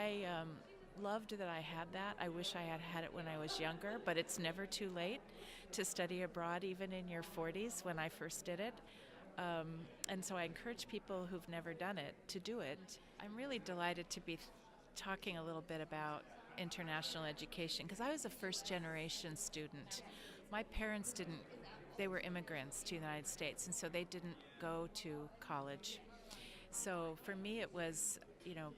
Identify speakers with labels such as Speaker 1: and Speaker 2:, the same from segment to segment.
Speaker 1: I loved that I had that. I wish I had had it when I was younger, but it's never too late to study abroad, even in your 40s when I first did it. And so I encourage people who've never done it to do it. I'm really delighted to be talking a little bit about international education because I was a first generation student. My parents didn't, they were immigrants to the United States, and so they didn't go to college. So for me, it was,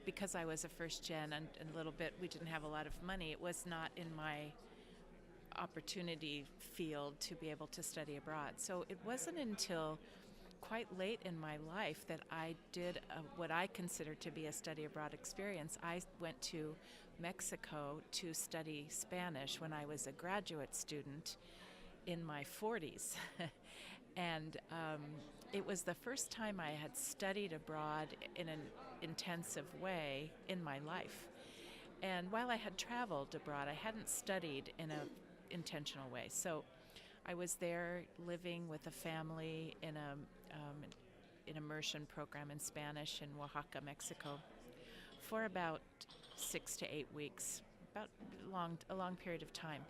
Speaker 1: because I was a first gen and a little bit, we didn't have a lot of money, it was not in my opportunity field to be able to study abroad. So it wasn't until quite late in my life that I did what I consider to be a study abroad experience. I went to Mexico to study Spanish when I was a graduate student in my 40s. And it was the first time I had studied abroad in an intensive way in my life. And while I had traveled abroad, I hadn't studied in an intentional way. So I was there living with a family in an immersion program in Spanish in Oaxaca, Mexico, for about 6 to 8 weeks, about a long period of time.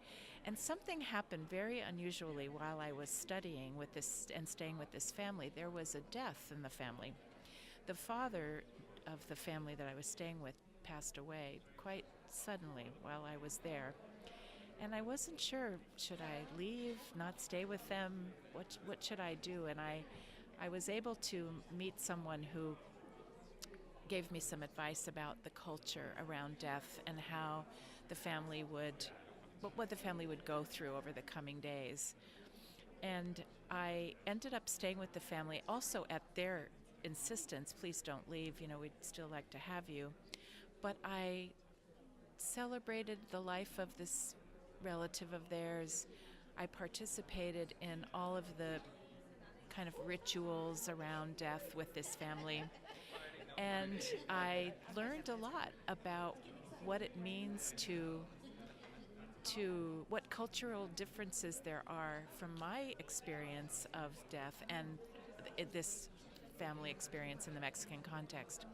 Speaker 1: And something happened very unusually while I was studying with this and staying with this family. There was a death in the family. The father of the family that I was staying with passed away quite suddenly while I was there. And I wasn't sure, should I leave, not stay with them? What should I do? And I was able to meet someone who gave me some advice about the culture around death and how the family what the family would go through over the coming days. And I ended up staying with the family also at their insistence, please don't leave, we'd still like to have you. But I celebrated the life of this relative of theirs. I participated in all of the kind of rituals around death with this family. And I learned a lot about what it means to what cultural differences there are from my experience of death and this family experience in the Mexican context.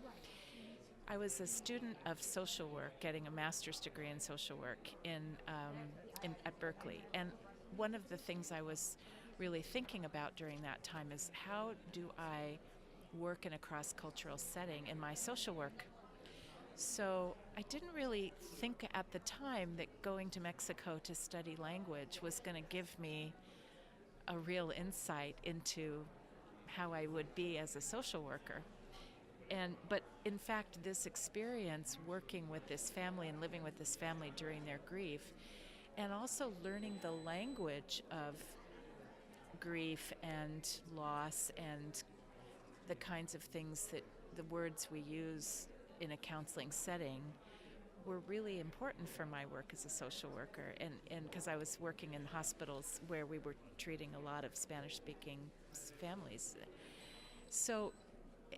Speaker 1: I was a student of social work, getting a master's degree in social work at Berkeley. And one of the things I was really thinking about during that time is how do I work in a cross-cultural setting in my social work? So I didn't really think at the time that going to Mexico to study language was going to give me a real insight into how I would be as a social worker. But in fact, this experience working with this family and living with this family during their grief, and also learning the language of grief and loss and the kinds of things that the words we use in a counseling setting were really important for my work as a social worker, and because I was working in hospitals where we were treating a lot of Spanish-speaking families. So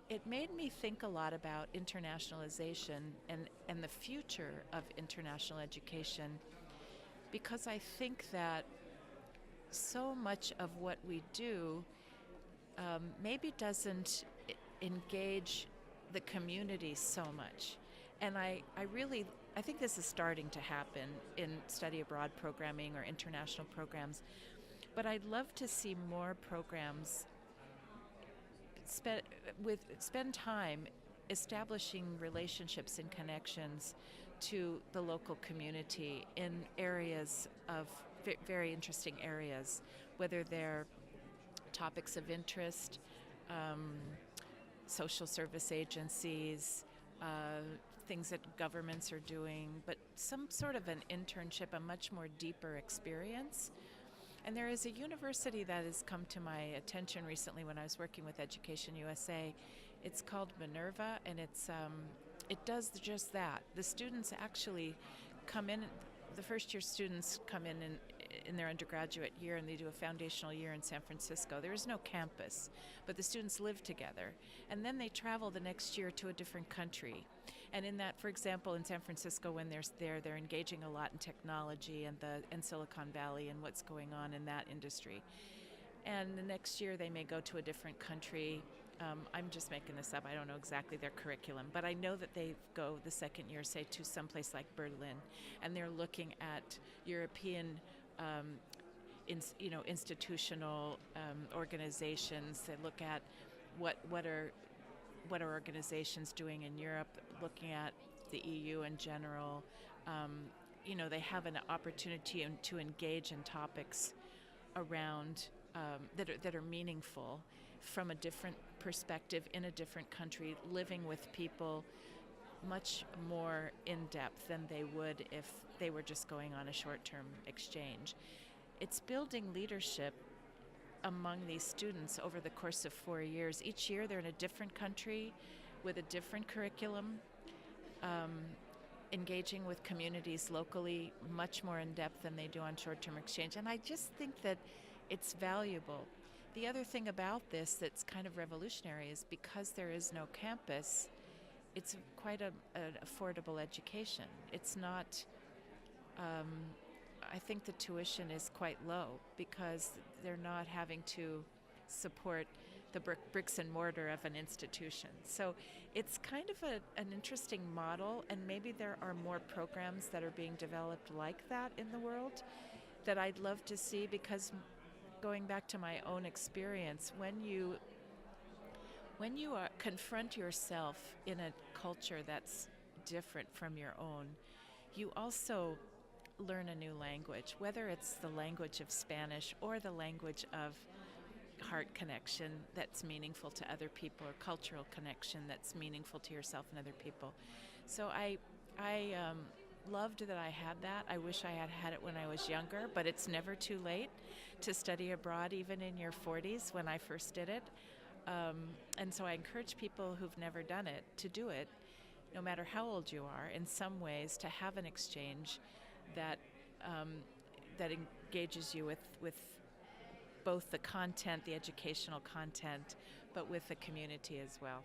Speaker 1: it made me think a lot about internationalization and the future of international education, because I think that so much of what we do maybe doesn't engage the community so much. And I think this is starting to happen in study abroad programming or international programs, but I'd love to see more programs spend time establishing relationships and connections to the local community in areas of very interesting areas, whether they're topics of interest, social service agencies, things that governments are doing, but some sort of an internship, a much more deeper experience. And there is a university that has come to my attention recently when I was working with Education USA. It's called Minerva, and it does just that. The students actually come in, the first year students come in their undergraduate year, and they do a foundational year in San Francisco. There is no campus, but the students live together. And then they travel the next year to a different country. And in that, for example, in San Francisco, when they're engaging a lot in technology and Silicon Valley and what's going on in that industry. And the next year they may go to a different country I'm just making this up. I don't know exactly their curriculum, but I know that they go the second year, say, to someplace like Berlin, and they're looking at European, institutional organizations. They look at what what are what are organizations doing in Europe, looking at the EU in general. Um, they have an opportunity to engage in topics around that are meaningful from a different perspective in a different country, living with people much more in depth than they would if they were just going on a short-term exchange. It's building leadership among these students over the course of 4 years. Each year they're in a different country with a different curriculum, um, engaging with communities locally much more in depth than they do on short-term exchange. And I just think that it's valuable. The other thing about this that's kind of revolutionary is because there is no campus, it's quite an affordable education. It's not, um, I think the tuition is quite low because they're not having to support the bricks and mortar of an institution. So it's kind of an interesting model, and maybe there are more programs that are being developed like that in the world that I'd love to see, because going back to my own experience, when you confront yourself in a culture that's different from your own, you also learn a new language, whether it's the language of Spanish or the language of heart connection that's meaningful to other people, or cultural connection that's meaningful to yourself and other people. So I loved that I had that. I wish I had had it when I was younger, but it's never too late to study abroad, even in your 40s when I first did it. And so I encourage people who've never done it to do it, no matter how old you are, in some ways, to have an exchange that that engages you with both the content, the educational content, but with the community as well.